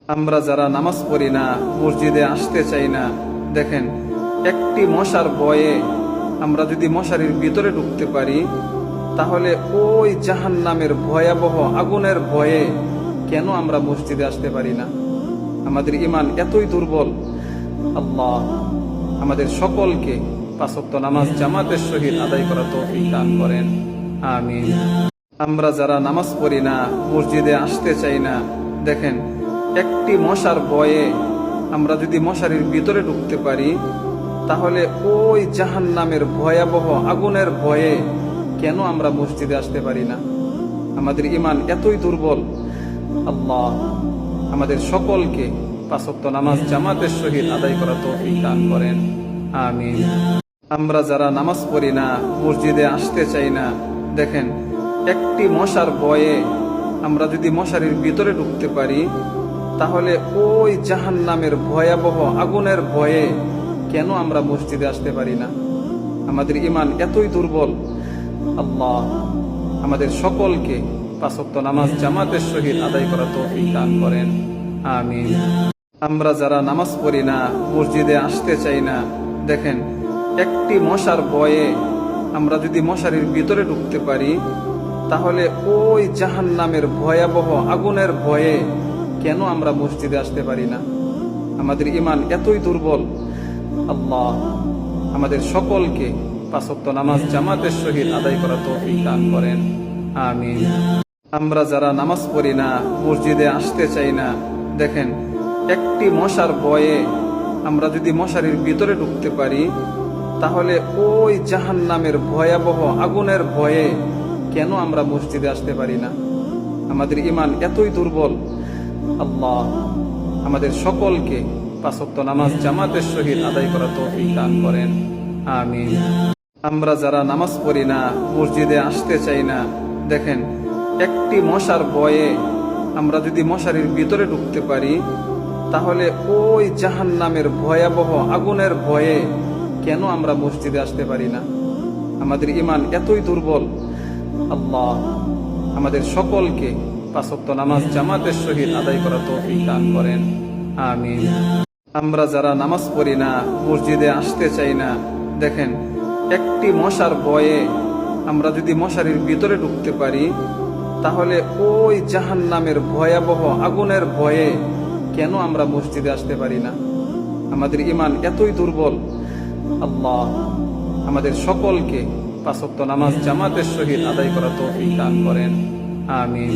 আমরা যারা নামাজ পড়ি না, মসজিদে আসতে চাই না, দেখেন একটি মশার ভয়ে আমরা যদি মশারির ভিতরে ঢুকতে পারি, তাহলে ওই জাহান্নামের ভয়াবহ আগুনের ভয়ে কেন আমরা মসজিদে আসতে পারি না? আমাদের ঈমান এতই দুর্বল। আল্লাহ আমাদের সকলকে পাঁচ ওয়াক্ত নামাজ জামাতের সহিত আদায় করা তৌফিক দান করেন, আমিন। আমরা যারা নামাজ পড়ি না, মসজিদে আসতে চাই না, দেখেন একটি মশার ভয়ে আমরা যদি মশারির ভিতরে ঢুকতে পারি, তাহলে ওই জাহান্নামের ভয়াবহ আগুনের ভয়ে কেন আমরা মসজিদে আসতে পারি না? আমাদের ঈমান এতই দুর্বল। আল্লাহ আমাদের সকলকে পাঁচ ওয়াক্ত নামাজ জামাতের সহিত আদায় করা তৌফিক দান করেন, আমিন। আমরা যারা নামাজ পড়ি না, মসজিদে আসতে চাই না, দেখেন একটি মশার ভয়ে আমরা যদি মশারির ভিতরে ঢুকতে পারি, তাহলে ওই জাহান্নামের ভয়াবহ আগুনের ভয়ে কেন আমরা মসজিদে আসতে পারি না? আমাদের ঈমান এতই দুর্বল। আল্লাহ আমাদের সকলকে পাঁচ ওয়াক্ত নামাজ জামাতের সহিত আদায় করা তৌফিক দান করেন, আমিন। আমরা যারা নামাজ পড়ি না, মসজিদে আসতে চাই না, দেখেন একটি মশার ভয়ে আমরা যদি মশারির ভিতরে ঢুকতে পারি, তাহলে ওই জাহান্নামের ভয়াবহ আগুনের ভয়ে কেন আমরা মসজিদে আসতে পারি না? আমাদের ঈমান এতই দুর্বল। আল্লাহ আমাদের সকলকে পাঁচ ওয়াক্ত নামাজ জামাতের সহিত আদায় করা তৌফিক দান করেন, আমিন। আমরা যারা নামাজ পড়ি না, মসজিদে আসতে চাই না, দেখেন একটি মশার ভয়ে আমরা যদি মশারির ভিতরে ঢুকতে পারি, তাহলে ওই জাহান্নামের ভয়াবহ আগুনের ভয়ে কেন আমরা মসজিদে আসতে পারি না? আমাদের ঈমান এতই দুর্বল। আল্লাহ আমাদের সকলকে পাঁচ ওয়াক্ত নামাজ জামাতের সহিত আদায় করা তৌফিক দান করেন, আমিন। আমরা যারা নামাজ পড়ি না, মসজিদে আসতে চাই না, দেখেন একটি মশার ভয়ে আমরা যদি মশারির ভিতরে ঢুকতে পারি, তাহলে ওই জাহান্নামের ভয়াবহ আগুনের ভয়ে কেন আমরা মসজিদে আসতে পারি না? আমাদের ঈমান এতই দুর্বল। আল্লাহ আমাদের সকলকে পাঁচ ওয়াক্ত নামাজ জামাতের সহিত আদায় করা তৌফিক দান করেন, আমিন। আমরা যারা নামাজ পড়ি না, মসজিদে আসতে চাই না, দেখেন একটি মশার ভয়ে আমরা যদি মশারির ভিতরে ঢুকতে পারি, তাহলে ওই জাহান্নামের ভয়াবহ আগুনের ভয়ে কেন আমরা মসজিদে আসতে পারি না? আমাদের ঈমান এতই দুর্বল। আল্লাহ আমাদের সকলকে পাঁচ ওয়াক্ত নামাজ জামাতের সহিত আদায় করা তৌফিক দান করেন, আমিন।